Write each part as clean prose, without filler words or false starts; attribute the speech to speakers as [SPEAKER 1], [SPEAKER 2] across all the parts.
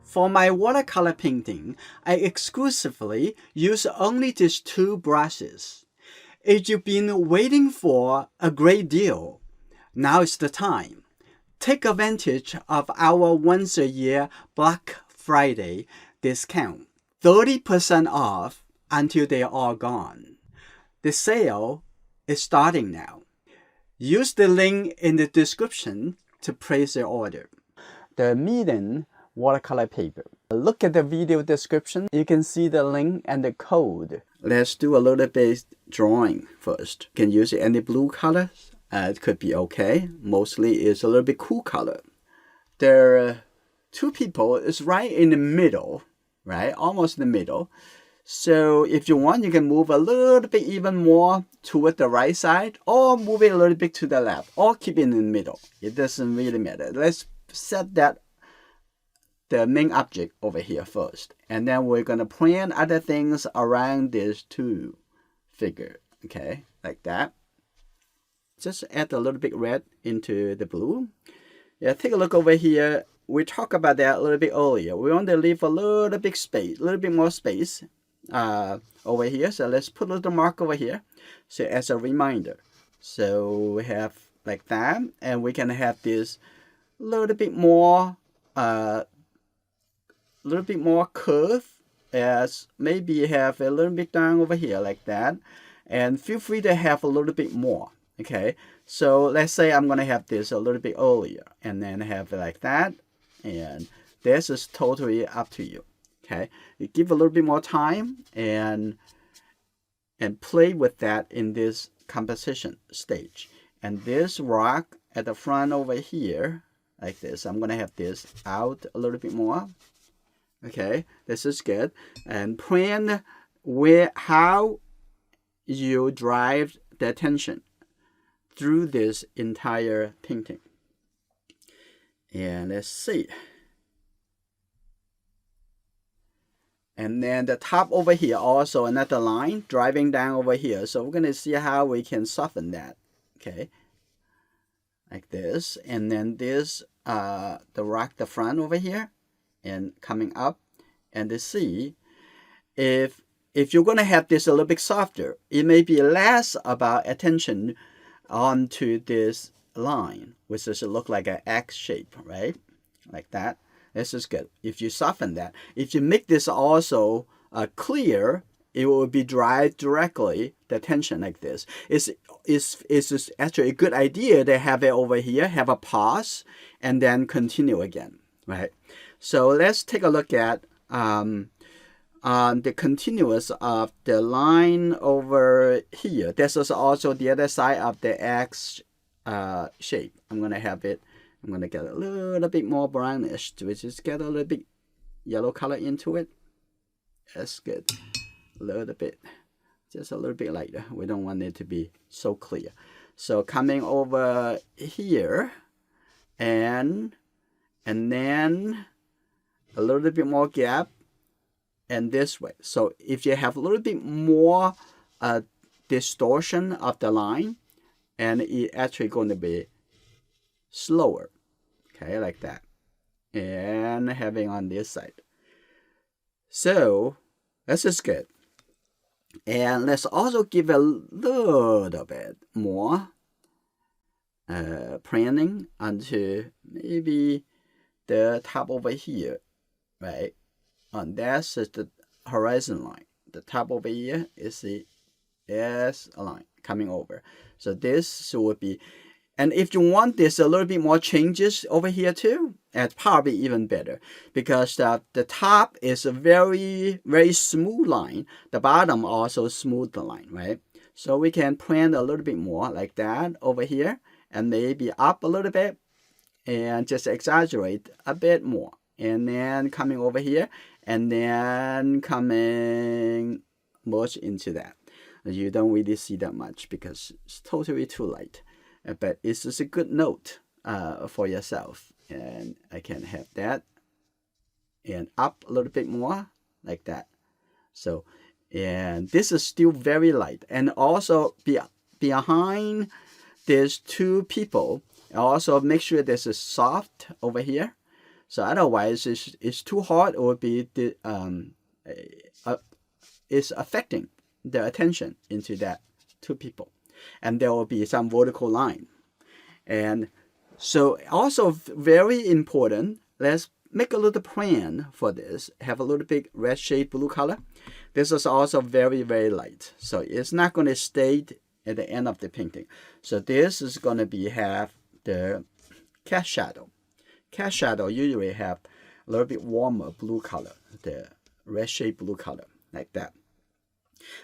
[SPEAKER 1] For my watercolor painting, I exclusively use only these two brushes. If you've been waiting for a great deal, now is the time. Take advantage of our once-a-year Black Friday discount. 30% off until they are all gone. The sale is starting now. Use the link in the description to place your order. The medium watercolor paper. Look at the video description. You can see the link and the code. Let's do a little bit drawing first. You can use any blue colors. It could be okay. Mostly it's a little bit cool color. There are two people. It's right in the middle, right? Almost in the middle. So if you want, you can move a little bit even more toward the right side, or move it a little bit to the left, or keep it in the middle. It doesn't really matter. Let's set that the main object over here first, and then we're gonna plan other things around these two figure. Okay, like that. Just add a little bit red into the blue. Yeah, take a look over here. We talked about that a little bit earlier. We want to leave a little bit space, a little bit more space over here. So let's put a little mark over here, so as a reminder. So we have like that, and we can have this little bit more curve, as maybe have a little bit down over here like that, and feel free to have a little bit more. Okay, so let's say I'm gonna have this a little bit earlier, and then have it like that, and this is totally up to you. Okay, you give a little bit more time and play with that in this composition stage. And this rock at the front over here, like this, I'm gonna have this out a little bit more. Okay, this is good. And plan how you drive the attention through this entire painting. And let's see. And then the top over here, also another line driving down over here. So we're going to see how we can soften that. Okay, like this. And then this, the rock, the front over here, and coming up. And to see if you're going to have this a little bit softer, it may be less about attention onto this line, which does look like an X shape, right? Like that. This is good. If you soften that, if you make this also clear, it will be drive directly the attention like this. It's actually a good idea to have it over here, have a pause, and then continue again, right? So let's take a look at the continuous of the line over here. This is also the other side of the X shape. I'm going to have it. I'm going to get a little bit more brownish, which is get a little bit yellow color into it. That's good. A little bit. Just a little bit lighter. We don't want it to be so clear. So coming over here, and then a little bit more gap, and this way. So if you have a little bit more distortion of the line, and it's actually going to be slower. Okay, like that. And having on this side. So this is good. And let's also give a little bit more planning onto maybe the top over here, right? And that's the horizon line. The top over here is the S line coming over. So this would be, and if you want this a little bit more changes over here too, it's probably even better, because the top is a very, very smooth line. The bottom also smooth the line, right? So we can plan a little bit more like that over here, and maybe up a little bit, and just exaggerate a bit more. And then coming over here, and then coming merge into that. You don't really see that much because it's totally too light. But it's just a good note for yourself. And I can have that. And up a little bit more, like that. So, and this is still very light. And also behind these two people, also make sure this is soft over here. So otherwise, it's too hard. It would be it's affecting the attention into that two people, and there will be some vertical line. And so also very important. Let's make a little plan for this. Have a little bit red shade blue color. This is also very, very light, so it's not going to stay at the end of the painting. So this is going to be have the cast shadow. Cast shadow usually have a little bit warmer blue color, the red shade blue color, like that.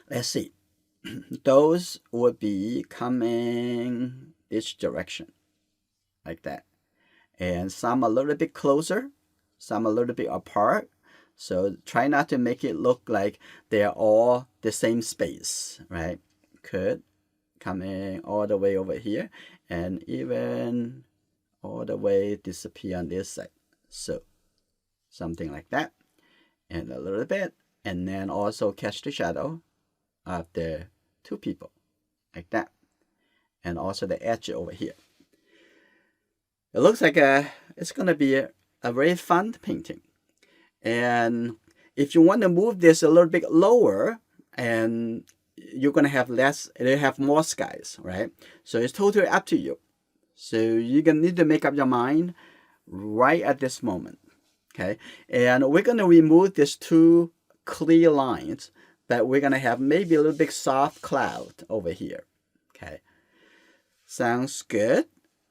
[SPEAKER 1] Let's see. Those would be coming this direction, like that. And some a little bit closer, some a little bit apart. So try not to make it look like they're all the same space, right? Could coming all the way over here and even all the way disappear on this side. So something like that. And a little bit. And then also catch the shadow of the two people, like that. And also the edge over here. It looks like it's going to be a very fun painting. And if you want to move this a little bit lower, and you're going to have more skies, right? So it's totally up to you. So you're going to need to make up your mind right at this moment, okay? And we're going to remove these two clear lines, but we're going to have maybe a little bit soft cloud over here, okay? Sounds good.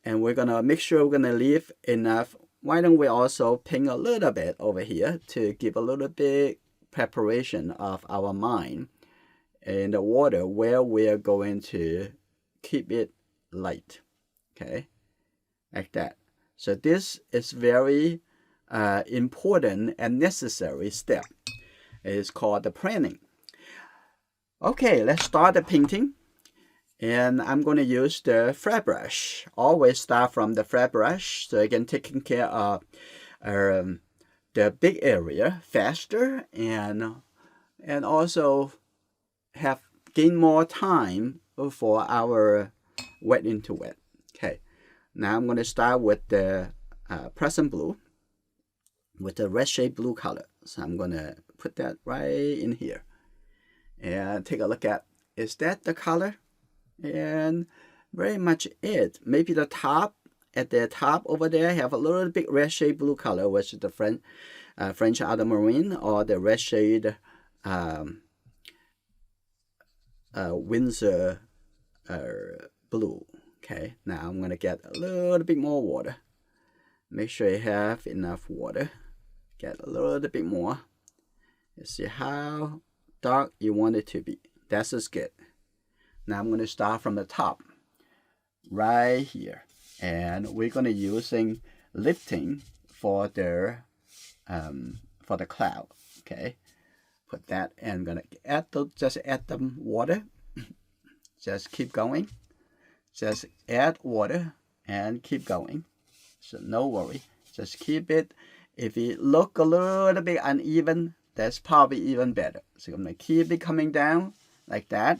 [SPEAKER 1] And we're going to make sure we're going to leave enough. Why don't we also paint a little bit over here to give a little bit preparation of our mind in the water where we're going to keep it light, okay, like that. So this is very important and necessary step. It's called the planning. Okay, let's start the painting. And I'm going to use the flat brush. Always start from the flat brush so I can take care of the big area faster and also gain more time for our wet into wet. Okay, now I'm going to start with the Prussian blue with the red shade blue color. So I'm going to put that right in here and take a look at, is that the color? And very much it. Maybe the top, at the top over there, have a little bit red shade blue color, which is the French ultramarine, or the red shade Winsor blue. Okay, now I'm going to get a little bit more water. Make sure you have enough water. Get a little bit more. You see how dark you want it to be. That's just good. Now I'm going to start from the top, right here, and we're going to using lifting for the cloud. Okay, put that, and I'm going to just add the water. Just keep going. Just add water and keep going. So no worry. Just keep it. If it look a little bit uneven, that's probably even better. So I'm going to keep it coming down like that.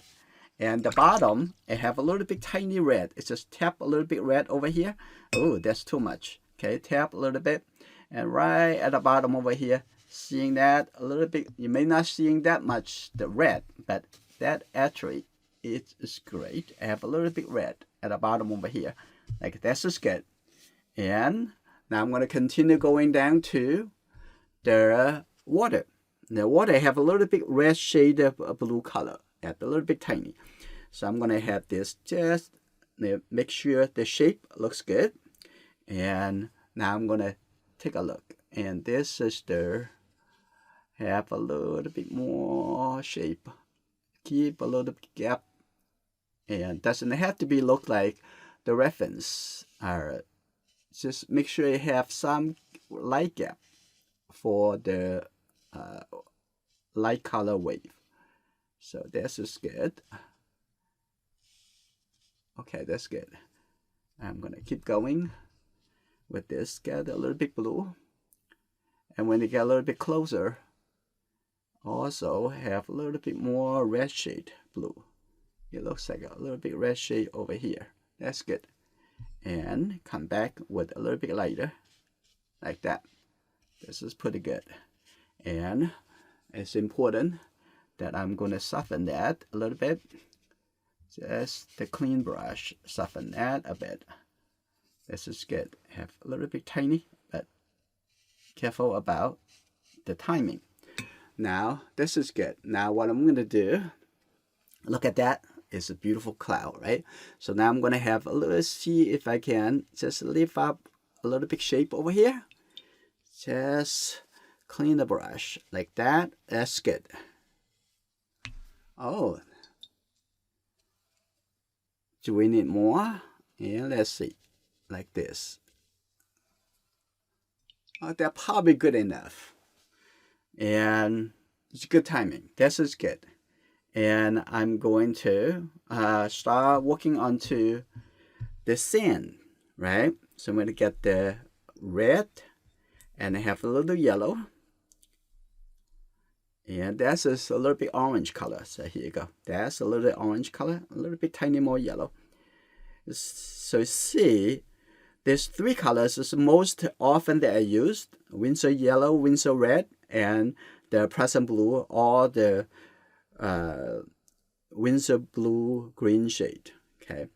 [SPEAKER 1] And the bottom, I have a little bit tiny red. It's just tap a little bit red over here. Oh, that's too much. Okay, tap a little bit. And right at the bottom over here, seeing that a little bit, you may not seeing that much the red, but that actually is great. I have a little bit red at the bottom over here. Like that's just good. And now I'm going to continue going down to the water. The water have a little bit red shade of blue color. A little bit tiny. So I'm going to have this just make sure the shape looks good. And now I'm going to take a look. And this is the have a little bit more shape. Keep a little gap. And doesn't have to be look like the reference. Just make sure you have some light gap for the light color wave. So this is good. Okay, that's good. I'm going to keep going with this. Get a little bit blue. And when you get a little bit closer, also have a little bit more red shade blue. It looks like a little bit red shade over here. That's good. And come back with a little bit lighter, like that. This is pretty good. And it's important that I'm going to soften that a little bit. Just the clean brush, soften that a bit. This is good. Have a little bit tiny, but careful about the timing. Now, this is good. Now, what I'm going to do, look at that. It's a beautiful cloud, right? So now I'm going to have a little, see if I can just lift up a little bit shape over here. Just clean the brush like that. That's good. Oh, do we need more? Yeah, let's see. Like this. Oh, they're probably good enough. And it's good timing. This is good. And I'm going to start working onto the sand, right? So I'm going to get the red and I have a little yellow. And that's just a little bit orange color. So here you go. That's a little orange color, a little bit tiny more yellow. So see, there's three colors is most often that I used. Winsor yellow, Winsor red, and the Prussian blue, or the Winsor blue green shade. Okay.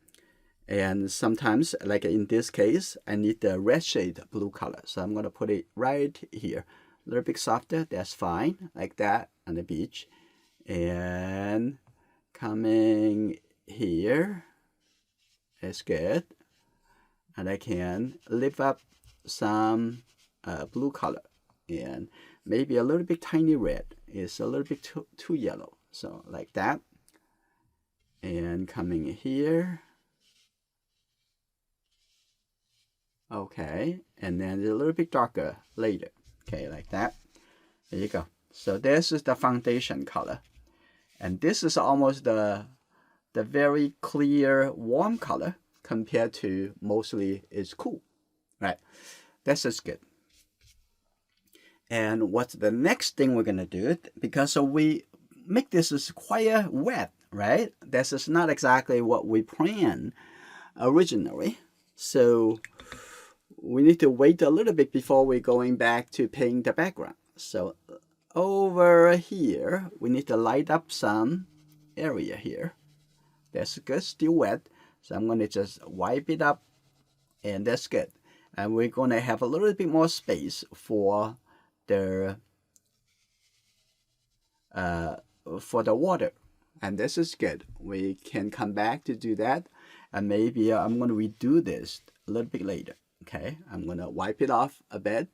[SPEAKER 1] And sometimes, like in this case, I need the red shade blue color. So I'm going to put it right here. A little bit softer, that's fine, like that on the beach. And coming here, that's good. And I can lift up some blue color. And maybe a little bit tiny red. It's a little bit too yellow. So like that. And coming here. Okay, and then a little bit darker later. Okay, like that. There you go. So this is the foundation color. And this is almost the very clear, warm color compared to mostly is cool. Right? This is good. And what's the next thing we're going to do? Because we make this is quite wet, right? This is not exactly what we planned originally. So we need to wait a little bit before we're going back to paint the background. So over here, we need to light up some area here. That's good, still wet. So I'm going to just wipe it up, and that's good. And we're going to have a little bit more space for the water. And this is good. We can come back to do that. And maybe I'm going to redo this a little bit later. Okay, I'm going to wipe it off a bit.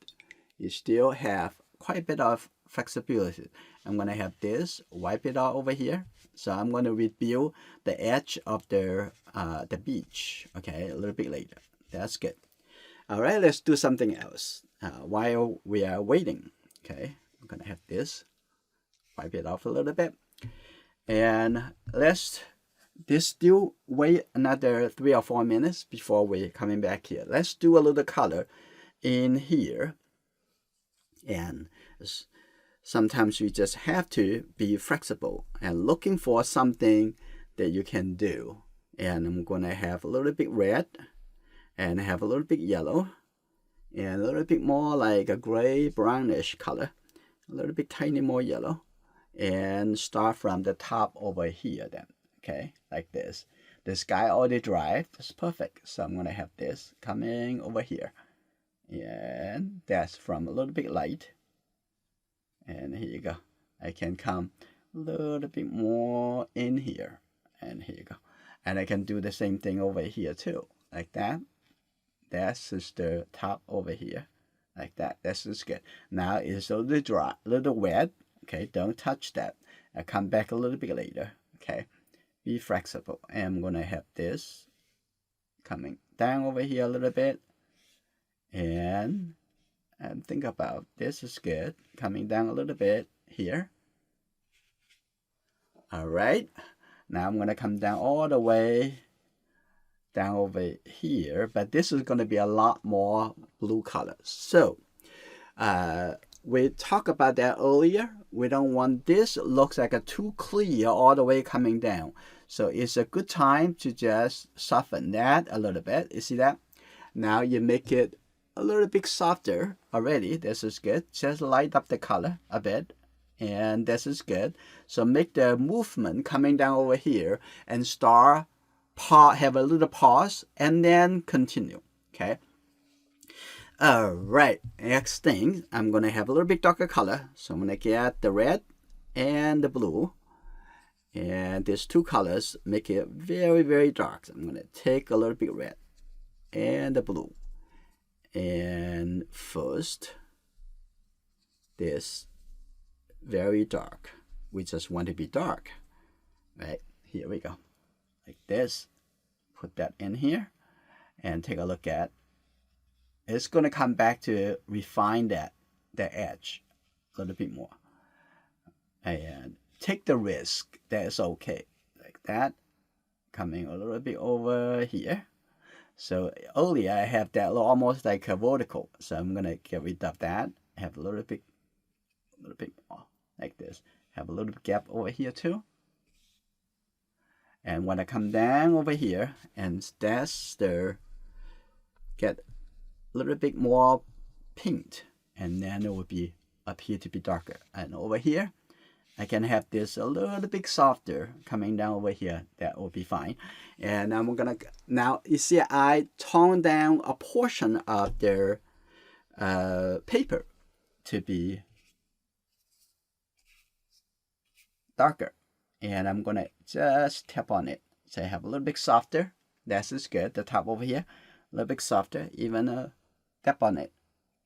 [SPEAKER 1] You still have quite a bit of flexibility. I'm going to have this, wipe it all over here. So I'm going to rebuild the edge of the beach, okay, a little bit later. That's good. All right, let's do something else while we are waiting. Okay, I'm going to have this, wipe it off a little bit. And let's still wait another 3 or 4 minutes before we're coming back here. Let's do a little color in here. And sometimes you just have to be flexible and looking for something that you can do. And I'm going to have a little bit red and have a little bit yellow and a little bit more like a gray brownish color, a little bit tiny more yellow, and start from the top over here then. Okay, like this. The sky already dry. That's perfect. So I'm going to have this coming over here. And that's from a little bit light. And here you go. I can come a little bit more in here. And here you go. And I can do the same thing over here too. Like that. That's just the top over here. Like that. That's just good. Now it's a little dry, a little wet. Okay, don't touch that. I'll come back a little bit later. Okay. Be flexible. And I'm going to have this coming down over here a little bit. And think about this is good. Coming down a little bit here. All right. Now I'm going to come down all the way down over here. But this is going to be a lot more blue color. So we talked about that earlier. We don't want this looks like a too clear all the way coming down. So it's a good time to just soften that a little bit. You see that? Now you make it a little bit softer already. This is good. Just light up the color a bit. And this is good. So make the movement coming down over here and start, have a little pause, and then continue. Okay. All right. Next thing, I'm going to have a little bit darker color. So I'm going to get the red and the blue. And these two colors make it very, very dark. So I'm going to take a little bit red and the blue. And first, this very dark. We just want to be dark. Right, here we go. Like this. Put that in here. And take a look at. It's going to come back to refine the edge a little bit more. And take the risk. That's okay. Like that. Coming a little bit over here. So earlier I have that almost like a vertical. So I'm going to get rid of that. Have a little bit more. Like this. Have a little gap over here too. And when I come down over here and that's the get a little bit more pink, and then it will be up here to be darker. And over here I can have this a little bit softer coming down over here. That will be fine. And I'm gonna now you see I tone down a portion of the paper to be darker, and I'm gonna just tap on it. So I have a little bit softer. That is good. The top over here, a little bit softer. Even tap on it.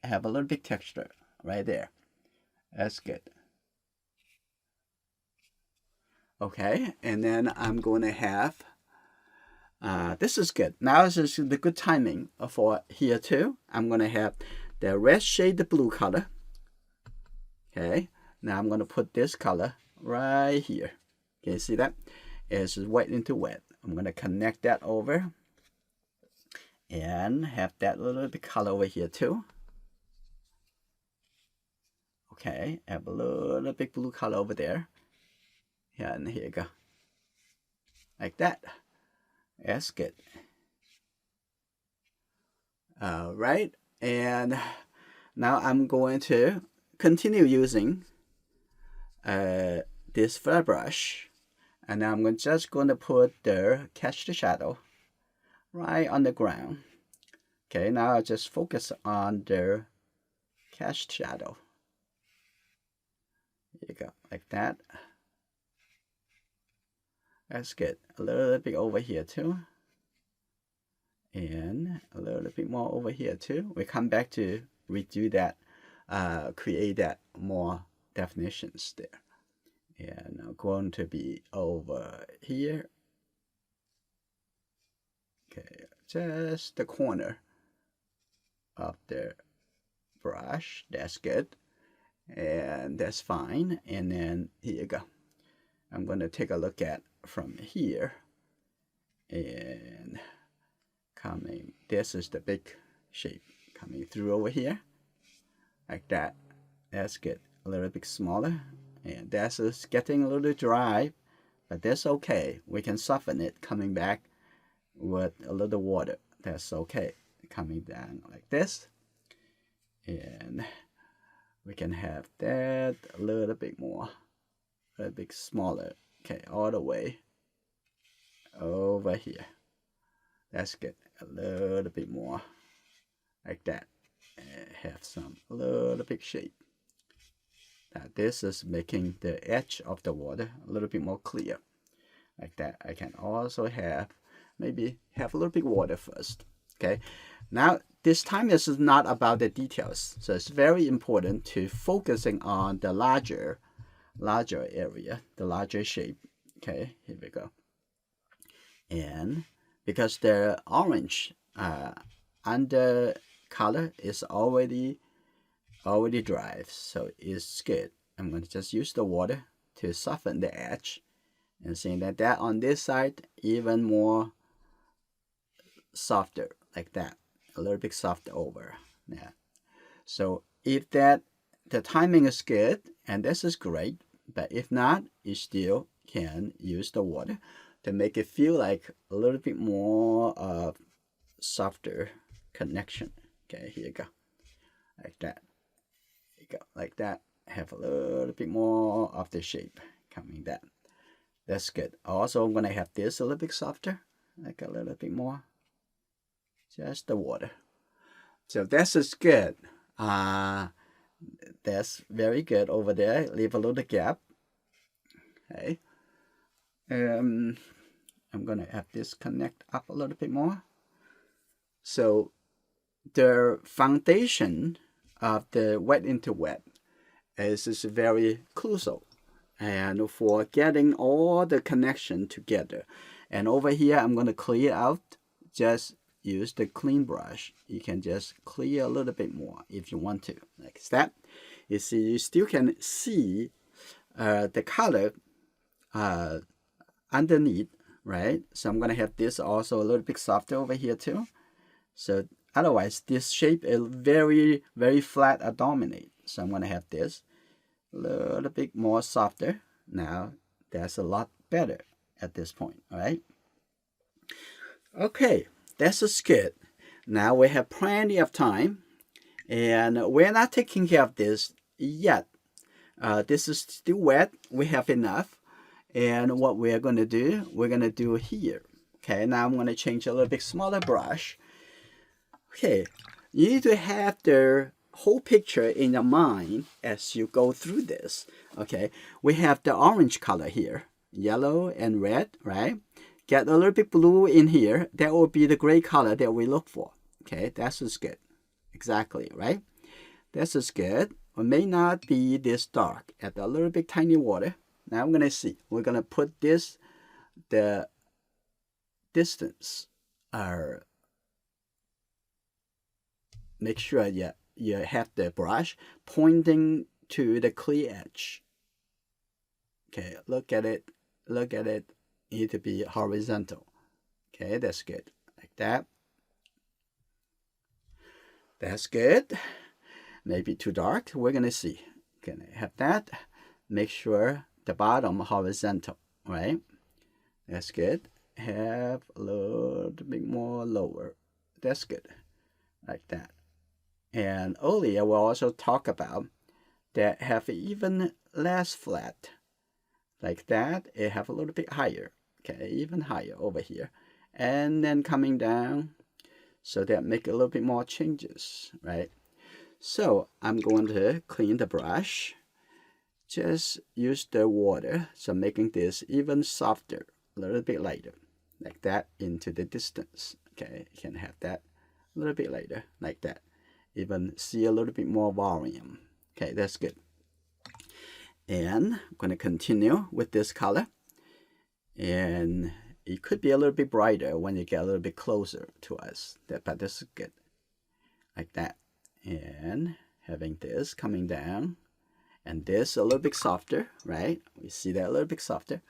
[SPEAKER 1] I have a little bit texture right there. That's good. Okay, and then I'm going to have. This is good. Now this is the good timing for here too. I'm gonna have the red shade, the blue color. Okay. Now I'm gonna put this color right here. Can you see that? It's white into wet. I'm gonna connect that over and have that little bit color over here too. Okay, have a little bit blue color over there. Yeah, and here you go. Like that. That's good. All right, and now I'm going to continue using this flat brush, and I'm just going to put the catch the shadow right on the ground. Okay, now I just focus on the catch shadow. There you go, like that. That's good. A little bit over here too. And a little bit more over here too. We come back to redo that, create that more definitions there. And I'm going to be over here. Okay, just the corner of the brush. That's good. And that's fine. And then here you go. I'm going to take a look at from here. And coming, this is the big shape coming through over here. Like that. That's good. A little bit smaller. And that's just getting a little dry. But that's okay. We can soften it coming back with a little water. That's okay. Coming down like this. And we can have that a little bit more. A little bit smaller. Okay, all the way over here. That's good. A little bit more like that. And have some little bit shape. Now this is making the edge of the water a little bit more clear. Like that. I can also have, maybe have a little bit water first. Okay. Now this time this is not about the details. So it's very important to focusing on the larger area, the larger shape. Okay, here we go. And because the orange under color is already dry, so it's good. I'm going to just use the water to soften the edge, and seeing that on this side even more softer, like that, a little bit softer over. Yeah. So if the timing is good, and this is great, but if not, you still can use the water to make it feel like a little bit more of softer connection. Okay, here you go. Like that. Here you go. Like that. Have a little bit more of the shape coming down. That's good. Also, I'm going to have this a little bit softer. Like a little bit more. Just the water. So this is good. That's very good over there. Leave a little gap. Okay. I'm gonna have this connect up a little bit more. So the foundation of the wet into wet is very crucial, and for getting all the connection together. And over here, I'm gonna clear out. Just use the clean brush. You can just clear a little bit more if you want to, like that. You see, you still can see the color underneath, right? So I'm gonna have this also a little bit softer over here too. So otherwise, this shape is very, very flat or dominate. So I'm gonna have this a little bit more softer. Now that's a lot better at this point, all right? Okay, that's just good. Now we have plenty of time, and we're not taking care of this yet. This is still wet. We have enough. And what we're going to do, we're going to do here. Okay, now I'm going to change a little bit smaller brush. Okay, you need to have the whole picture in your mind as you go through this. Okay, we have the orange color here, yellow and red, right? Get a little bit blue in here. That will be the gray color that we look for. Okay, that's just good. Exactly, right? That's just good. It may not be this dark. Add a little bit tiny water. Now I'm gonna see. We're gonna put this, the distance, make sure you have the brush pointing to the clear edge. Okay, look at it. Look at it. It needs to be horizontal. Okay, that's good. Like that. That's good. Maybe too dark. We're gonna see. Gonna have that. Make sure the bottom horizontal, right? That's good. Have a little bit more lower. That's good. Like that. And earlier we'll also talk about that have even less flat. Like that, it have a little bit higher. Okay, even higher over here. And then coming down, so that make a little bit more changes, right? So I'm going to clean the brush. Just use the water, so making this even softer, a little bit lighter, like that into the distance. Okay, you can have that a little bit lighter, like that. Even see a little bit more volume. Okay, that's good. And I'm going to continue with this color. And it could be a little bit brighter when you get a little bit closer to us, but this is good. Like that. And having this coming down. And this a little bit softer, right? We see that a little bit softer,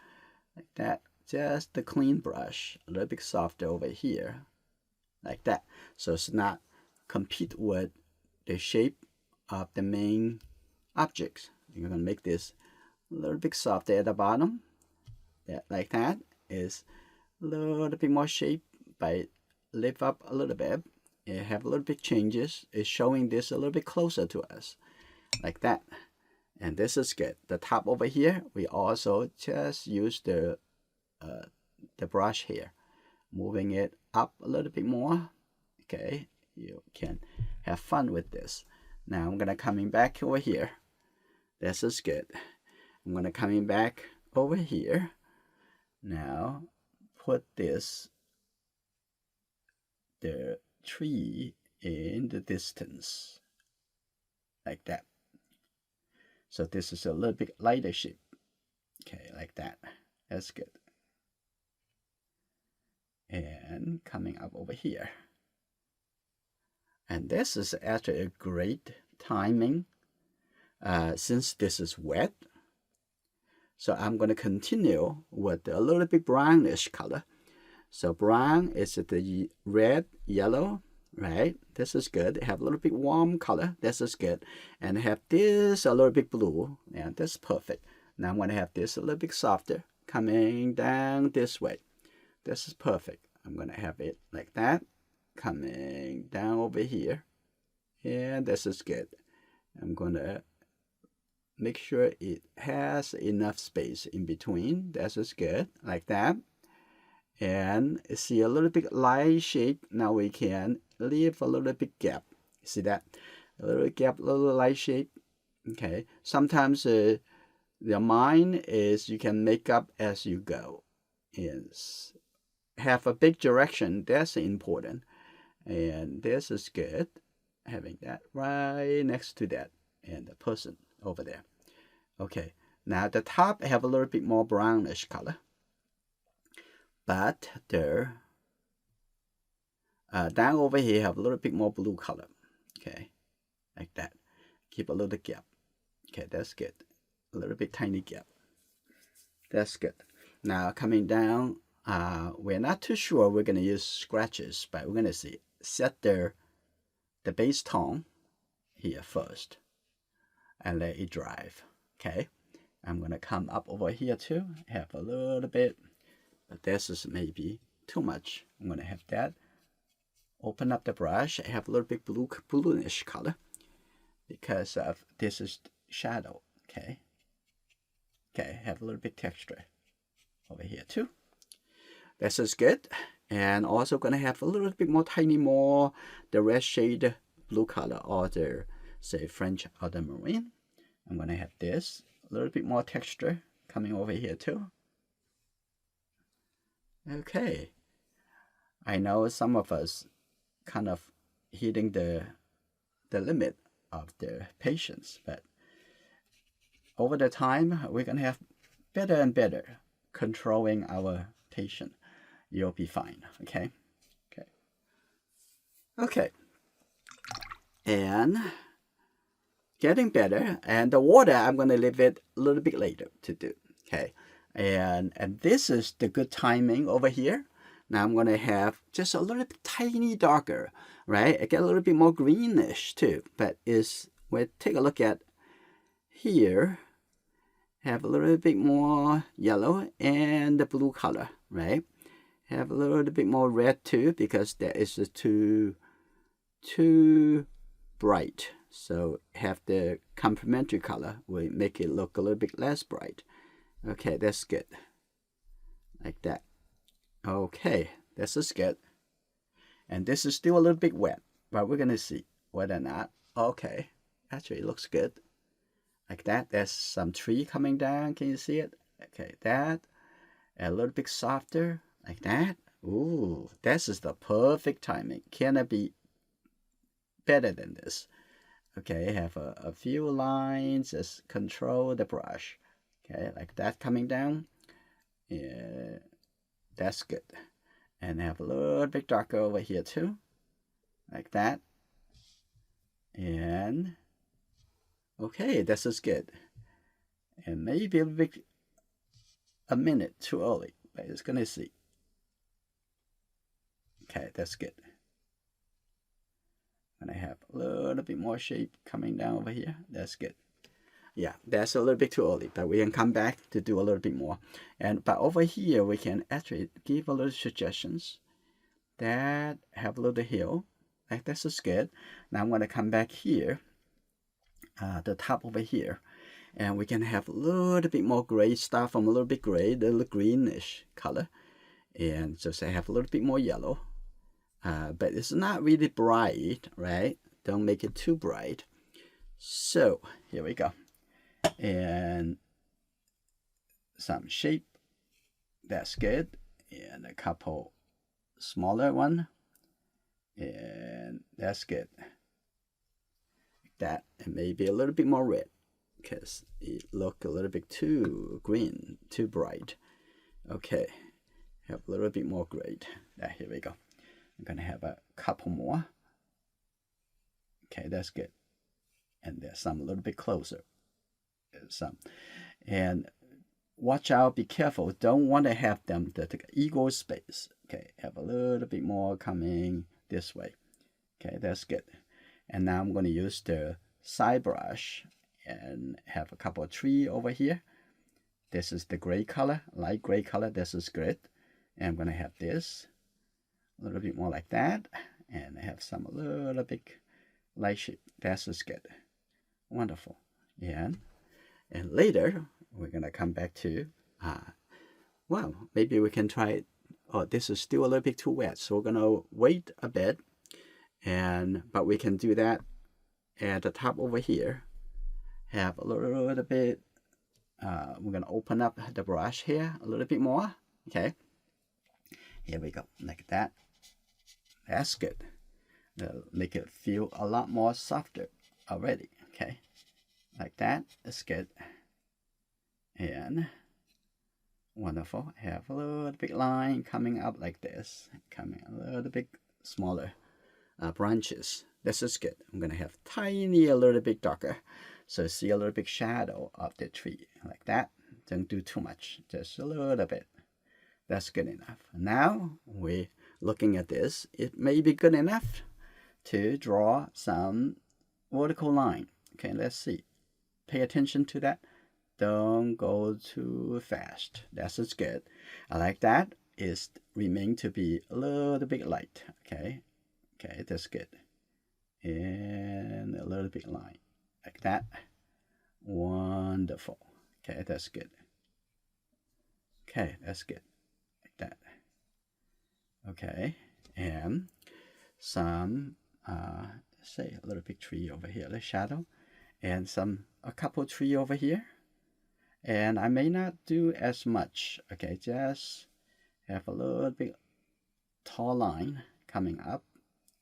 [SPEAKER 1] like that. Just the clean brush, a little bit softer over here, like that. So it's not compete with the shape of the main objects. You're gonna make this a little bit softer at the bottom. That like that is a little bit more shape by lift up a little bit. It have a little bit changes. It's showing this a little bit closer to us, like that. And this is good. The top over here, we also just use the brush here, moving it up a little bit more. Okay, you can have fun with this. Now I'm gonna coming back over here. This is good. I'm gonna coming back over here. Now put this, the tree in the distance, like that. So this is a little bit lighter shape. Okay, like that. That's good. And coming up over here. And this is actually a great timing since this is wet. So I'm going to continue with a little bit brownish color. So brown is the red, yellow, right? This is good. Have a little bit warm color. This is good. And have this a little bit blue. And that's perfect. Now I'm going to have this a little bit softer coming down this way. This is perfect. I'm going to have it like that. Coming down over here. And this is good. I'm gonna make sure it has enough space in between. This is good, like that. And see a little bit light shape. Now we can leave a little bit gap. See that? A little gap, a little light shape. Okay. Sometimes the mind is you can make up as you go. Is have a big direction. That's important. And this is good. Having that right next to that and the person over there. Okay. Now the top have a little bit more brownish color. But the down over here have a little bit more blue color. Okay, like that. Keep a little gap. Okay, that's good. A little bit tiny gap. That's good. Now coming down, we're not too sure we're gonna use scratches, but we're gonna see. Set the base tone here first, and let it drive. Okay, I'm gonna come up over here too. Have a little bit. But this is maybe too much. I'm going to have that. Open up the brush. I have a little bit bluish color because of this is shadow. Okay. Okay, have a little bit texture over here too. This is good. And also going to have a little bit more tiny more the red shade blue color or the say French ultramarine. I'm going to have this a little bit more texture coming over here too. Okay, I know some of us kind of hitting the limit of the patience, but over the time we're gonna have better and better controlling our patient. You'll be fine. Okay, okay, okay, and getting better. And the water I'm gonna leave it a little bit later to do. Okay. And this is the good timing over here. Now I'm going to have just a little bit tiny darker, right? I get a little bit more greenish too, but we'll take a look at here. Have a little bit more yellow and the blue color, right? Have a little bit more red too because that is too bright. So have the complementary color will make it look a little bit less bright. Okay, that's good. Like that. Okay, this is good. And this is still a little bit wet, but we're going to see whether or not. Okay, actually it looks good. Like that. There's some tree coming down. Can you see it? Okay, that. A little bit softer. Like that. Ooh, this is the perfect timing. Cannot be better than this. Okay, have a few lines. Just control the brush. Okay, like that coming down. Yeah, that's good. And have a little bit darker over here too. Like that. And okay, this is good. And maybe a minute too early, but it's gonna see. Okay, that's good. And I have a little bit more shape coming down over here. That's good. Yeah, that's a little bit too early, but we can come back to do a little bit more. But over here, we can actually give a little suggestions that have a little hill. Like this is good. Now I'm going to come back here, the top over here, and we can have a little bit more gray, start from a little bit gray, a little greenish color, and just have a little bit more yellow. But it's not really bright, right? Don't make it too bright. So here we go. And some shape, that's good, and a couple smaller one, and that's good. Like that, and maybe a little bit more red because it look a little bit too green, too bright. Okay, have a little bit more gray. Here we go. I'm gonna have a couple more. Okay, that's good, and there's some a little bit closer. Some, and watch out, be careful, don't want to have them the equal space. Okay, have a little bit more coming this way. Okay, that's good. And now I'm going to use the side brush and have a couple of tree over here. This is the gray color, light gray color. This is good. And I'm going to have this a little bit more like that, and I have some a little bit light shape. That's just good. Wonderful. And later, we're going to come back to, well, maybe we can try, oh, this is still a little bit too wet. So we're going to wait a bit. But we can do that at the top over here. Have a little bit, we're going to open up the brush here a little bit more. Okay. Here we go, like that. That's good. That'll make it feel a lot more softer already. Okay. Like that. That's good. And wonderful. Have a little bit line coming up like this. Coming a little bit smaller branches. This is good. I'm going to have tiny, a little bit darker. So see a little bit shadow of the tree. Like that. Don't do too much. Just a little bit. That's good enough. Now we're looking at this. It may be good enough to draw some vertical line. Okay, let's see. Pay attention to that. Don't go too fast. That's just good. I like that. It remain to be a little bit light. Okay, okay, that's good. And a little bit line like that. Wonderful. Okay, that's good. Okay, that's good. Like that. Okay, and some say a little bit tree over here, the shadow, and a couple tree over here. And I may not do as much. Okay, just have a little bit tall line coming up,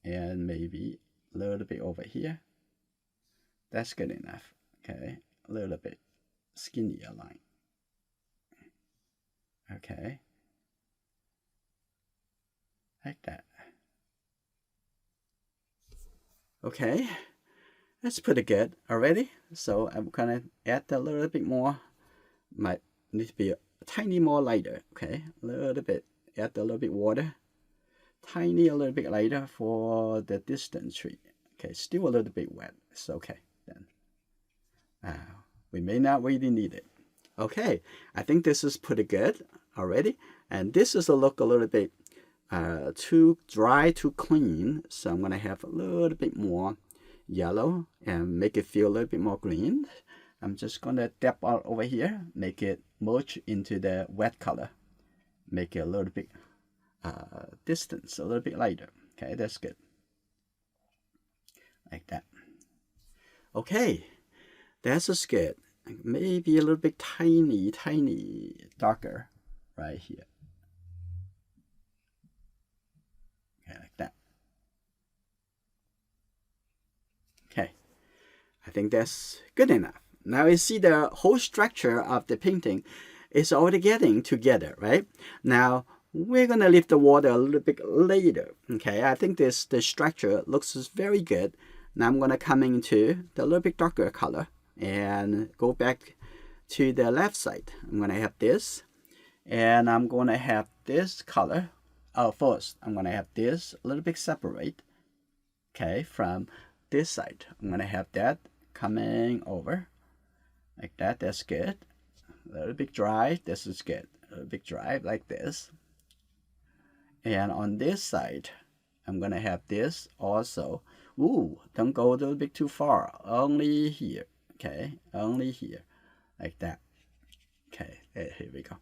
[SPEAKER 1] and maybe a little bit over here. That's good enough. Okay, a little bit skinnier line. Okay, like that. Okay, that's pretty good already. So I'm gonna add a little bit more. Might need to be a tiny more lighter. Okay, a little bit. Add a little bit water. Tiny, a little bit lighter for the distant tree. Okay, still a little bit wet. It's okay then. We may not really need it. Okay, I think this is pretty good already. And this is a look a little bit too dry, too clean. So I'm gonna have a little bit more yellow and make it feel a little bit more green. I'm just gonna dab out over here, make it merge into the wet color. Make it a little bit distance, a little bit lighter. Okay, that's good. Like that. Okay, that's just good. Maybe a little bit tiny darker right here. Okay, like that. Okay, I think that's good enough. Now you see the whole structure of the painting is already getting together, right? Now we're gonna leave the water a little bit later. Okay, I think the structure looks very good. Now I'm gonna come into the little bit darker color and go back to the left side. I'm gonna have this, and I'm gonna have this color. Oh, first I'm gonna have this a little bit separate. Okay, from this side, I'm gonna have that coming over like that. That's good. A little bit dry. This is good. A little bit dry like this. And on this side, I'm gonna have this also. Ooh, don't go a little bit too far. Only here. Okay, only here, like that. Okay, here we go.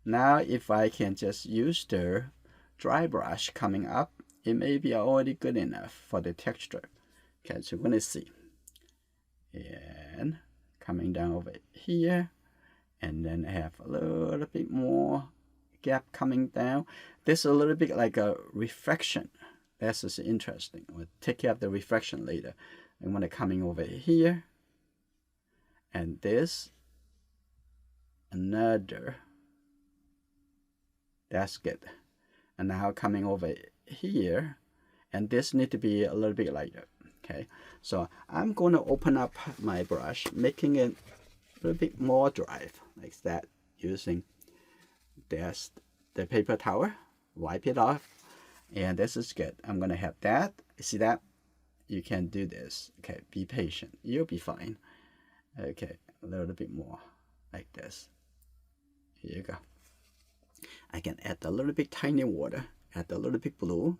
[SPEAKER 1] Now, if I can just use the dry brush coming up, it may be already good enough for the texture. Okay, so we're gonna see. And coming down over here, and then I have a little bit more gap coming down. This is a little bit like a reflection. That's just interesting. We'll take care of the reflection later. I'm gonna coming over here, and this, another. That's good. And now coming over here, and this need to be a little bit lighter. Okay, so I'm going to open up my brush, making it a little bit more dry, like that, using this, the paper towel, wipe it off, and this is good. I'm going to have that. See that? You can do this. Okay, be patient. You'll be fine. Okay, a little bit more, like this. Here you go. I can add a little bit tiny water, add a little bit blue,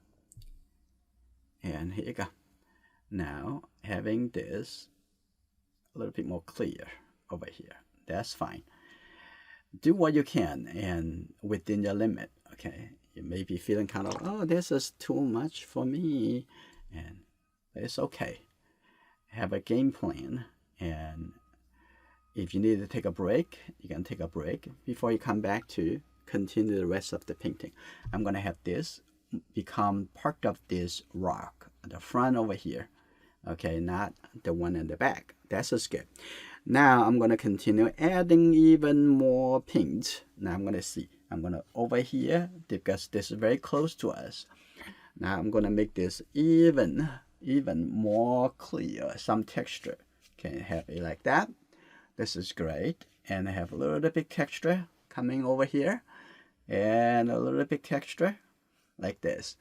[SPEAKER 1] and here you go. Now, having this a little bit more clear over here, that's fine. Do what you can and within your limit, okay? You may be feeling kind of, oh, this is too much for me, and it's okay. Have a game plan, and if you need to take a break, you can take a break before you come back to continue the rest of the painting. I'm gonna have this become part of this rock, the front over here, okay, not the one in the back. That's just good. Now I'm gonna continue adding even more paint. Now I'm gonna see. I'm gonna over here because this is very close to us. Now I'm gonna make this even more clear, some texture. Okay, have it like that. This is great. And I have a little bit texture coming over here, and a little bit texture like this.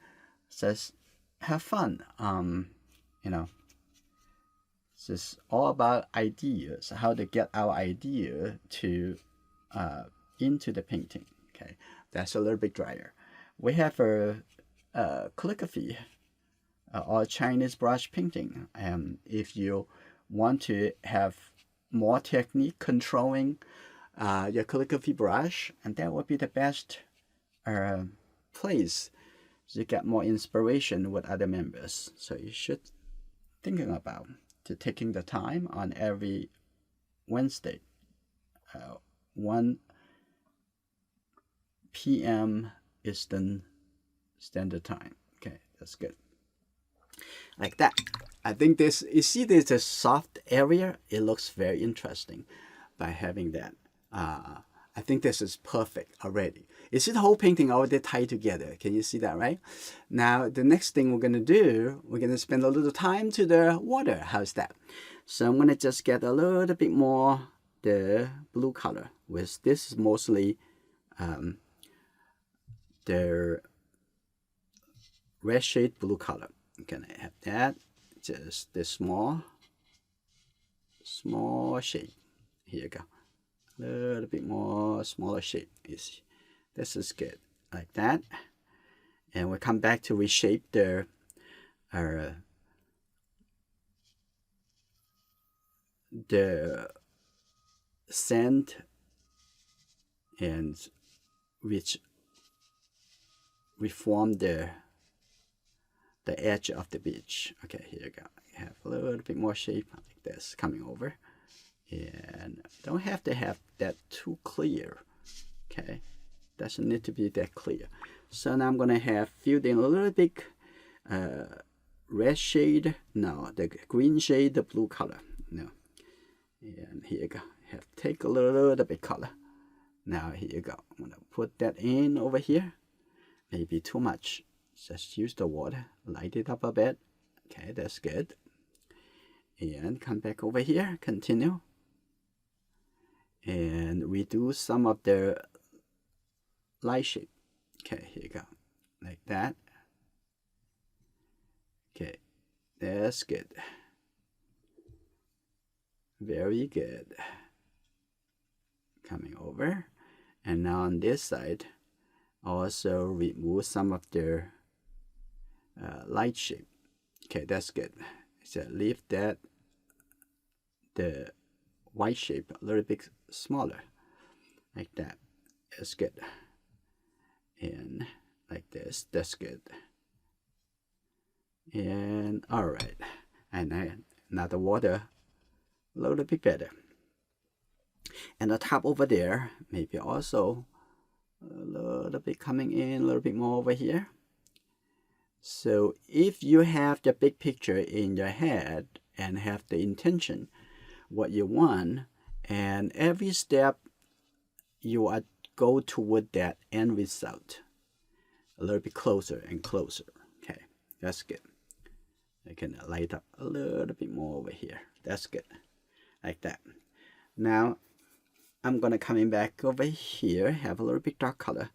[SPEAKER 1] Says have fun. You know, it's just all about ideas, how to get our idea to into the painting. Okay, that's a little bit drier. We have a calligraphy or Chinese brush painting. If you want to have more technique controlling your calligraphy brush, and that would be the best place to get more inspiration with other members. So you should thinking about to taking the time on every Wednesday, 1 p.m. Eastern Standard Time. Okay, that's good. Like that. I think this, you see there's a soft area. It looks very interesting by having that. I think this is perfect already. You see the whole painting already tied together. Can you see that, right? Now, the next thing we're going to do, we're going to spend a little time to the water. How's that? So I'm going to just get a little bit more the blue color. With this is mostly the red shade blue color. I'm going to have that. Just this small shade. Here you go. A little bit more smaller shape. You see, this is good, like that. And we'll come back to reshape the sand and which reform the edge of the beach. Okay, here you go. You have a little bit more shape like this coming over. And don't have to have that too clear. Okay, doesn't need to be that clear. So now I'm gonna have filled in a little bit red shade. No, the green shade, the blue color. No, and here you go. Have take a little bit color. Now here you go. I'm gonna put that in over here. Maybe too much. Just use the water, light it up a bit. Okay, that's good. And come back over here. Continue. And redo some of the light shape. Okay, here you go, like that. Okay, that's good. Very good. Coming over, and now on this side, also remove some of the light shape. Okay, that's good. So leave that the white shape a little bit smaller, like that. That's good. And like this, that's good. And all right, and now the water a little bit better. And the top over there, maybe also a little bit coming in, a little bit more over here. So if you have the big picture in your head and have the intention, what you want, and every step you are go toward that end result a little bit closer and closer. Okay, that's good. I can light up a little bit more over here. That's good, like that. Now I'm gonna coming back over here, have a little bit dark color.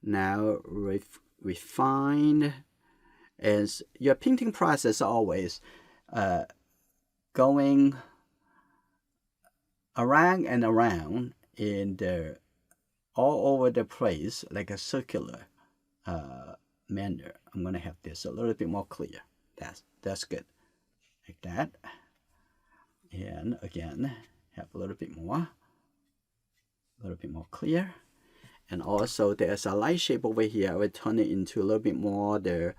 [SPEAKER 1] Now refine. As your painting process always going around and around in the all over the place like a circular manner. I'm gonna have this a little bit more clear. That's good. like that. And again, have a little bit more clear. And also there's a light shape over here. I will turn it into a little bit more the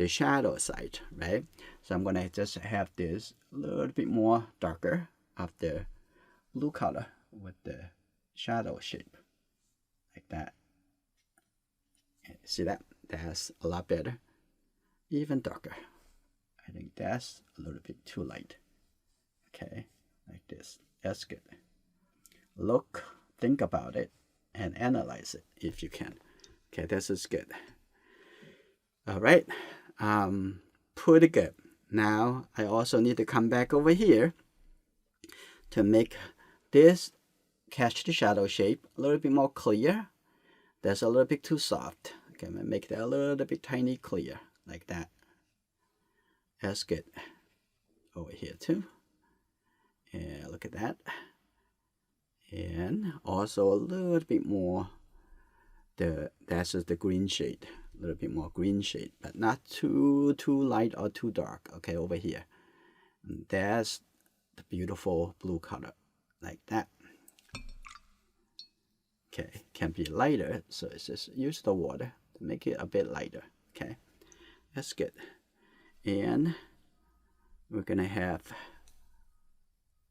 [SPEAKER 1] shadow side, right? So I'm gonna just have this a little bit more darker of the blue color with the shadow shape, like that. See that? That's a lot better. Even darker. I think that's a little bit too light. Okay, like this. That's good. Look, think about it, and analyze it if you can. Okay, this is good. All right, pretty good. Now I also need to come back over here to make this catch the shadow shape a little bit more clear. That's a little bit too soft. Okay, I'm gonna make that a little bit tiny clear, like that. That's good. Over here too. And look at that. And also a little bit more, that's just the green shade, a little bit more green shade, but not too light or too dark. Okay, over here. And that's the beautiful blue color, like that. Okay, can be lighter, so it's just use the water to make it a bit lighter. Okay, that's good. And we're gonna have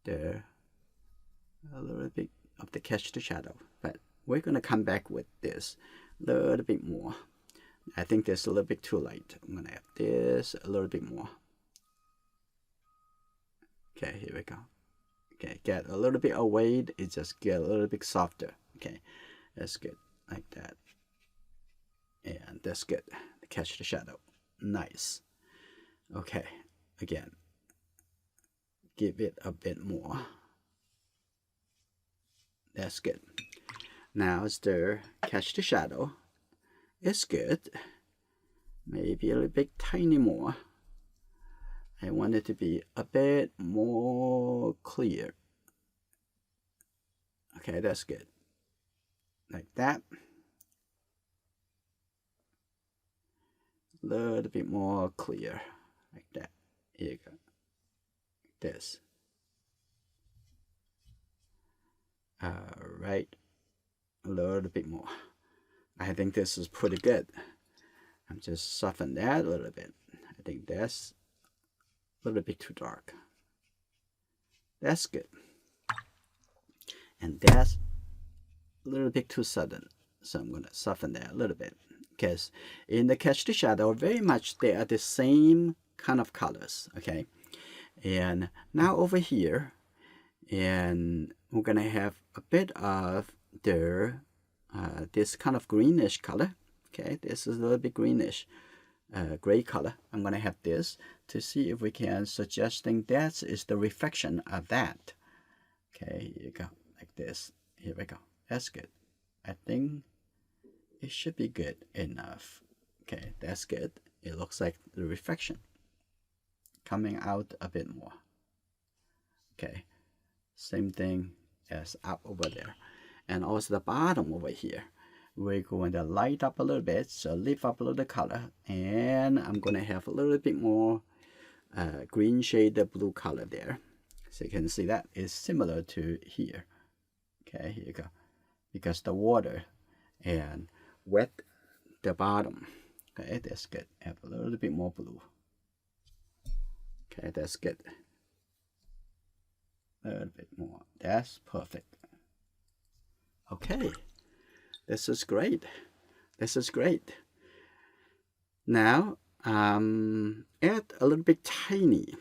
[SPEAKER 1] a little bit of the catch the shadow, but we're gonna come back with this a little bit more. I think this is a little bit too light. I'm gonna have this a little bit more. Okay, here we go. Okay, get a little bit away, it just get a little bit softer. Okay, that's good, like that. And that's good. Catch the shadow. Nice. Okay, again, give it a bit more. That's good. Now it's the catch the shadow. It's good. Maybe a little bit tiny more. I want it to be a bit more clear. Okay, that's good. Like that. A little bit more clear. Like that. Here you go. Like this. Alright. A little bit more. I think this is pretty good. I'm just soften that a little bit. I think that's a little bit too dark. That's good. And that's a little bit too sudden. So I'm going to soften that a little bit. Because in the catch the shadow, very much they are the same kind of colors. Okay. And now over here, and we're going to have a bit of the this kind of greenish color. Okay, this is a little bit greenish, gray color. I'm going to have this to see if we can suggesting that is the reflection of that. Okay, here you go, like this. Here we go. That's good. I think it should be good enough. Okay, that's good. It looks like the reflection coming out a bit more. Okay, same thing as up over there. And also the bottom over here, we're going to light up a little bit, so lift up a little color, and I'm going to have a little bit more green shade blue color there. So you can see that is similar to here. Okay, here you go. Because the water and wet the bottom. Okay, that's good. Have a little bit more blue. Okay, that's good. A little bit more. That's perfect. Okay, this is great. This is great. Now, add a little bit tiny,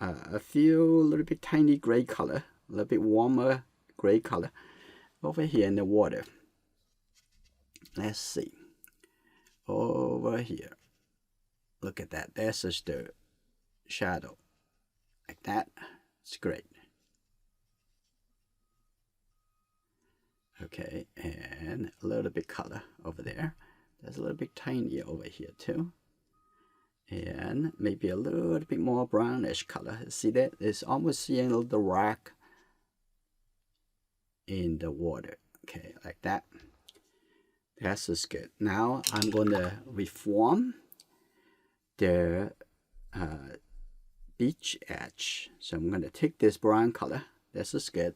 [SPEAKER 1] a little bit tiny gray color, a little bit warmer gray color over here in the water. Let's see. Over here. Look at that. That's just the shadow. Like that. It's great. Okay, and a little bit color over there. There's a little bit tiny over here too. And maybe a little bit more brownish color. See that? It's almost seeing the rock in the water. Okay, like that. That's just good. Now I'm going to reform the beach edge. So I'm going to take this brown color. This is good.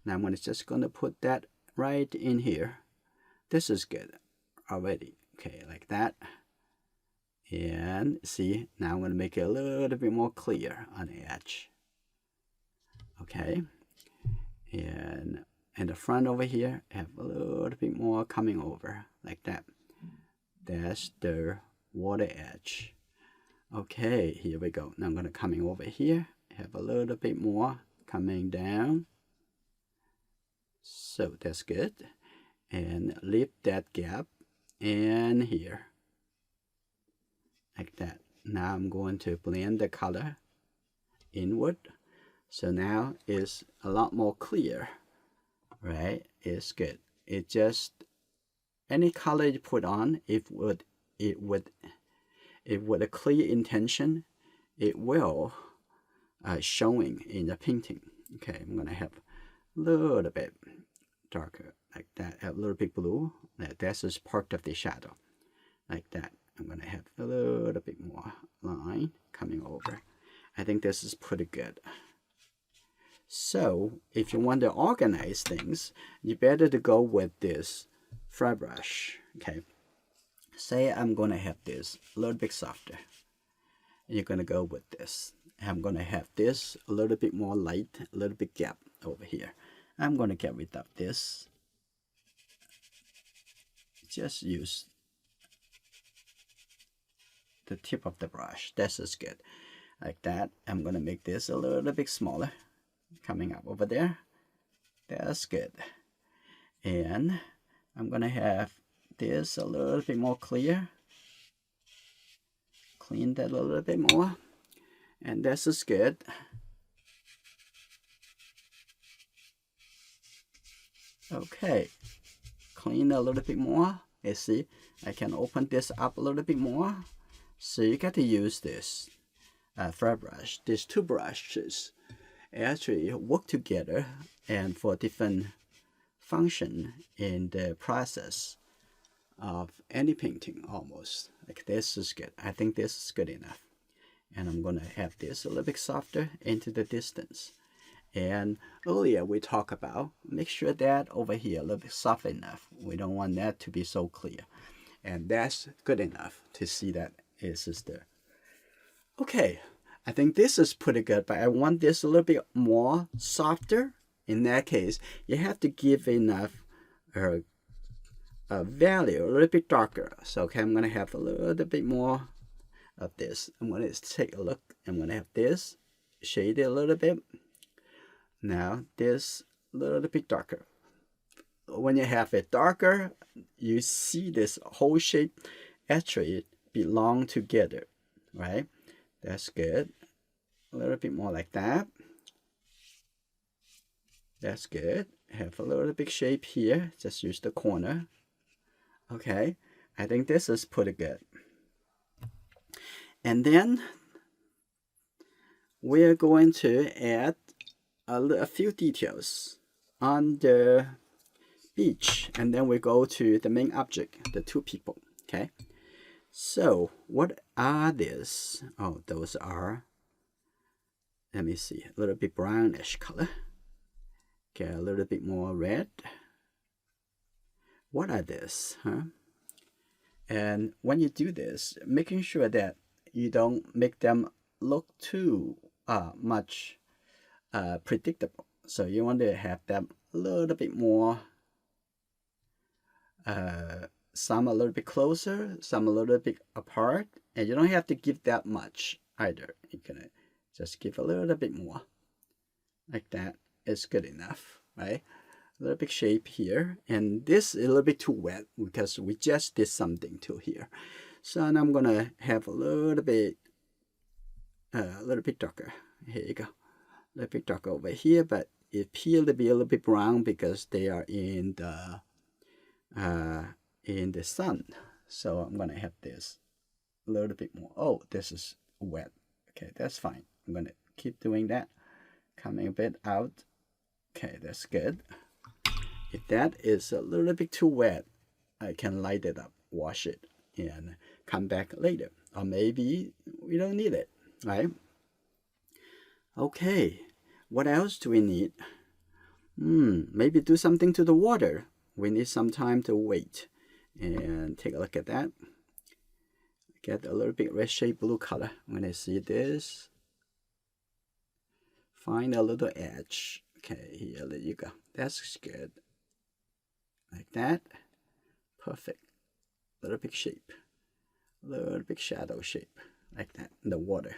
[SPEAKER 1] Now I'm just going to put that right in here. This is good already. Okay, like that. And see, now I'm going to make it a little bit more clear on the edge. Okay. And in the front over here, have a little bit more coming over like that. That's the water edge. Okay, here we go. Now I'm going to coming over here, have a little bit more coming down. So that's good. And leave that gap and here. Like that. Now I'm going to blend the color inward. So now it's a lot more clear, right? It's good. It just, any color you put on, with a clear intention, it will showing in the painting. Okay, I'm gonna have a little bit darker like that, a little bit blue. This is part of the shadow, like that. I'm gonna have a little bit more line coming over. I think this is pretty good. So if you want to organize things, you better to go with this flat brush. Okay. Say I'm gonna have this a little bit softer. You're gonna go with this. I'm gonna have this a little bit more light, a little bit gap over here. I'm gonna get rid of this. Just use the tip of the brush. This is good. Like that. I'm gonna make this a little bit smaller. Coming up over there. That's good. And I'm gonna have this a little bit more clear. Clean that a little bit more. And this is good. Okay. Clean a little bit more. You see, I can open this up a little bit more. So you got to use this flat brush. These two brushes actually work together and for different function in the process of any painting almost. Like this is good. I think this is good enough. And I'm gonna have this a little bit softer into the distance. And earlier we talked about make sure that over here a little bit soft enough. We don't want that to be so clear. And that's good enough to see that it is there. Okay, I think this is pretty good, but I want this a little bit more softer. In that case, you have to give enough value, a little bit darker. So okay, I'm gonna have a little bit more of this. I'm gonna take a look. I'm gonna have this shade it a little bit. Now this a little bit darker. When you have it darker, you see this whole shape actually belong together, right? That's good. A little bit more like that. That's good. Have a little big shape here. Just use the corner. Okay, I think this is pretty good. And then we're going to add a few details on the beach, and then we go to the main object, the two people. Okay, so what are these? Oh, those are, let me see, a little bit brownish color. Okay, a little bit more red. What are this, huh? And when you do this, making sure that you don't make them look too much predictable. So you want to have them a little bit more, some a little bit closer, some a little bit apart, and you don't have to give that much either. You can just give a little bit more, like that. Is good enough, right? A little bit shape here, and this is a little bit too wet because we just did something to here. So now I'm gonna have a little bit darker. Here you go, a little bit darker over here, but it appears to be a little bit brown because they are in the sun. So I'm gonna have this a little bit more. Oh, this is wet. Okay, that's fine. I'm gonna keep doing that, coming a bit out. Okay, that's good. If that is a little bit too wet, I can light it up, wash it, and come back later. Or maybe we don't need it, right? Okay, what else do we need? Maybe do something to the water. We need some time to wait. And take a look at that. Get a little bit red shade blue color. When I see this, find a little edge. Okay, here, there you go. That's good. Like that. Perfect. Little big shape. Little big shadow shape. Like that in the water.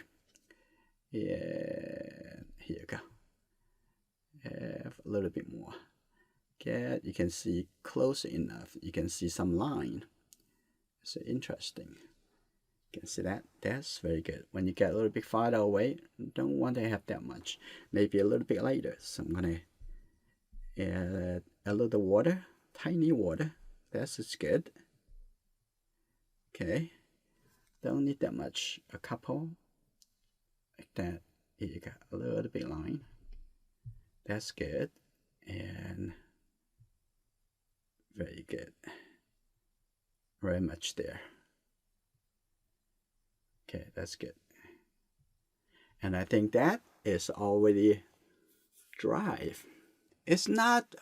[SPEAKER 1] Yeah, here you go. Have a little bit more. You can see close enough. You can see some line. So interesting. You can see that. That's very good. When you get a little bit farther away, don't want to have that much. Maybe a little bit later. So I'm gonna add a little water, tiny water. That's good. Okay. Don't need that much. A couple. Like that. Here you go. A little bit line. That's good. And very good. Very much there. Okay, that's good. And I think that is already dry. It's not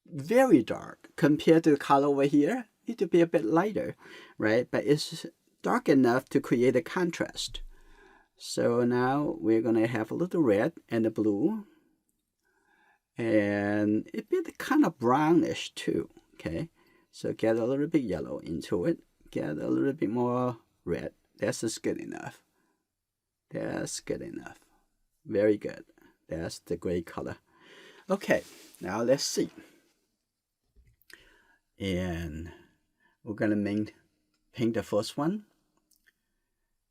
[SPEAKER 1] very dark compared to the color over here. Need to be a bit lighter, right? But it's dark enough to create a contrast. So now we're gonna have a little red and a blue. And a bit kind of brownish too, okay? So get a little bit yellow into it. Get a little bit more red. That's just good enough. That's good enough. Very good. That's the gray color. Okay, now let's see. And we're gonna paint the first one.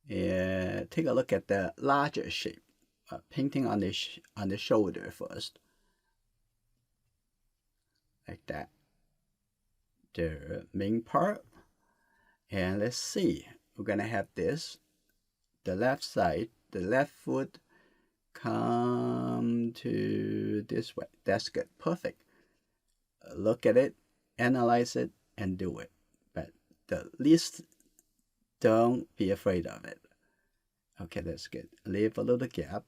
[SPEAKER 1] And take a look at the larger shape. Painting on the shoulder first. Like that. The main part. And let's see. We're gonna have this. The left side, the left foot come to this way. That's good. Perfect. Look at it, analyze it, and do it. But the least, don't be afraid of it. Okay, that's good. Leave a little gap.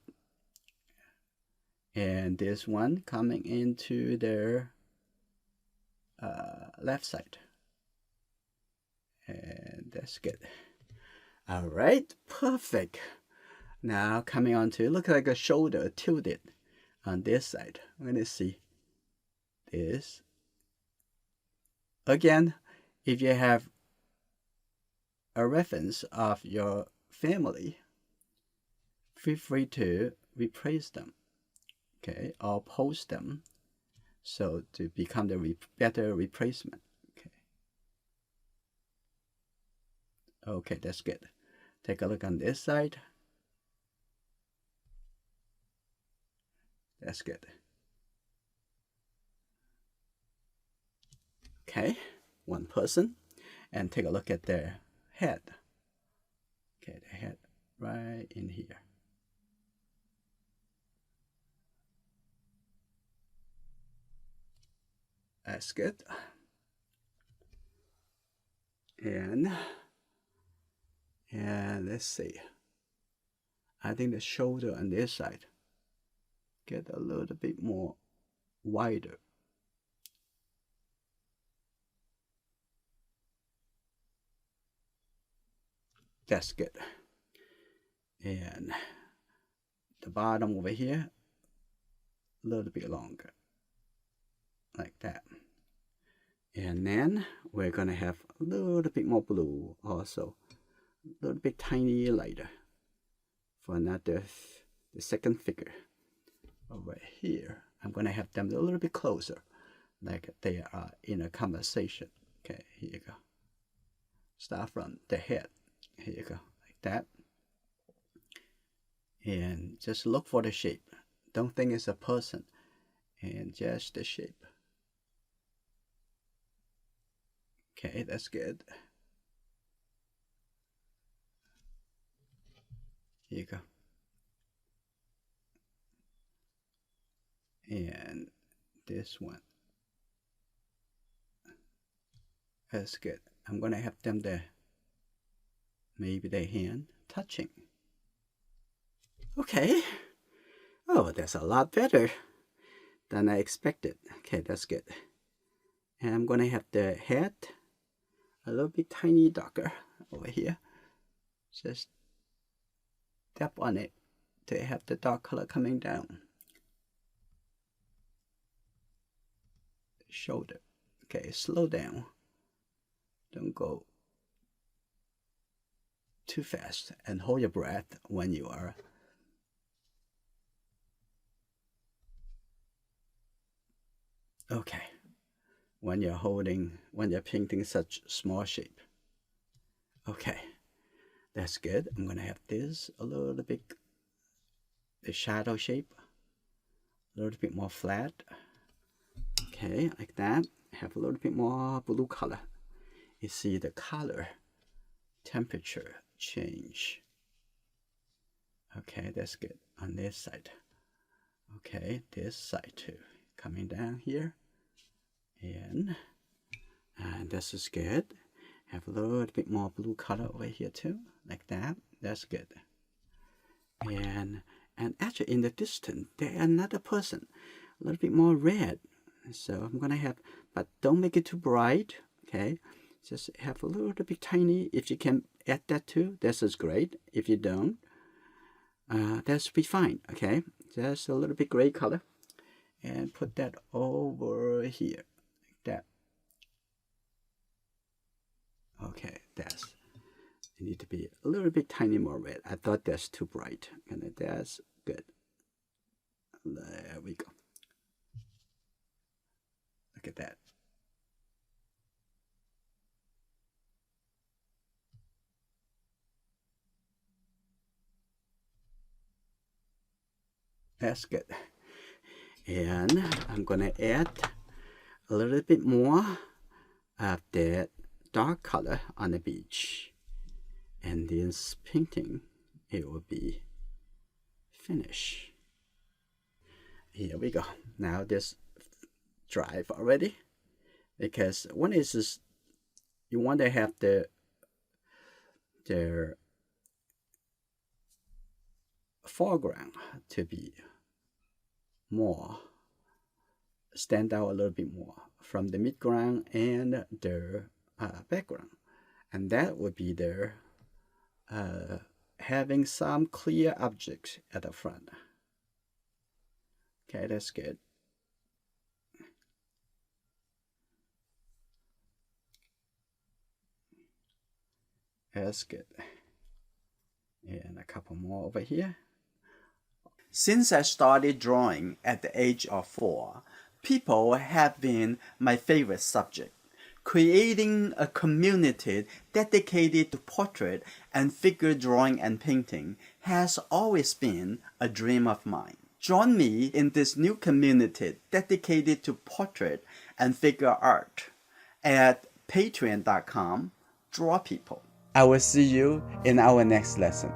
[SPEAKER 1] And this one coming into the left side. And that's good. All right, perfect. Now coming on to, look like a shoulder tilted on this side. I'm going to see this. Again, if you have a reference of your family, feel free to replace them, okay, or post them so to become the better replacement. Okay, that's good. Take a look on this side. That's good. Okay, one person. And take a look at their head. Okay, the head right in here. That's good. And let's see. I think the shoulder on this side get a little bit more wider. That's good. And the bottom over here, a little bit longer. Like that. And then we're gonna have a little bit more blue also. A little bit tiny lighter for another, the second figure. Over here, I'm gonna have them a little bit closer, like they are in a conversation. Okay, here you go. Start from the head. Here you go, like that. And just look for the shape. Don't think it's a person. And just the shape. Okay, that's good. Here you go. And this one. That's good. I'm gonna have them there. Maybe their hand touching. Okay, Oh, that's a lot better than I expected. Okay, that's good. And I'm gonna have the head a little bit tiny darker over here. Just tap on it to have the dark color coming down. Shoulder. Okay, slow down. Don't go too fast, and hold your breath when you are okay. When you're painting such small shape. Okay, that's good. I'm gonna have this a little bit, the shadow shape, a little bit more flat. Okay, like that. Have a little bit more blue color. You see the color, temperature change. Okay, that's good on this side. Okay, this side too. Coming down here. And this is good. Have a little bit more blue color over here too, like that. That's good. And actually in the distance, there's another person, a little bit more red. So I'm gonna have, but don't make it too bright. Okay, just have a little bit tiny. If you can add that too, this is great. If you don't, that's be fine. Okay, just a little bit gray color, and put that over here. That. Okay, that's, it need to be a little bit tiny more red. I thought that's too bright, and that's good. There we go. Look at that. That's good. And I'm gonna add a little bit more of that dark color on the beach, and this painting, it will be finished. Here we go. Now this drive already, because one is just, you want to have the foreground to be more, stand out a little bit more from the midground and the background, and that would be there having some clear objects at the front. Okay, that's good. That's good. And a couple more over here. Since I started drawing at the age of 4, people have been my favorite subject. Creating a community dedicated to portrait and figure drawing and painting has always been a dream of mine. Join me in this new community dedicated to portrait and figure art at patreon.com/drawpeople. I will see you in our next lesson.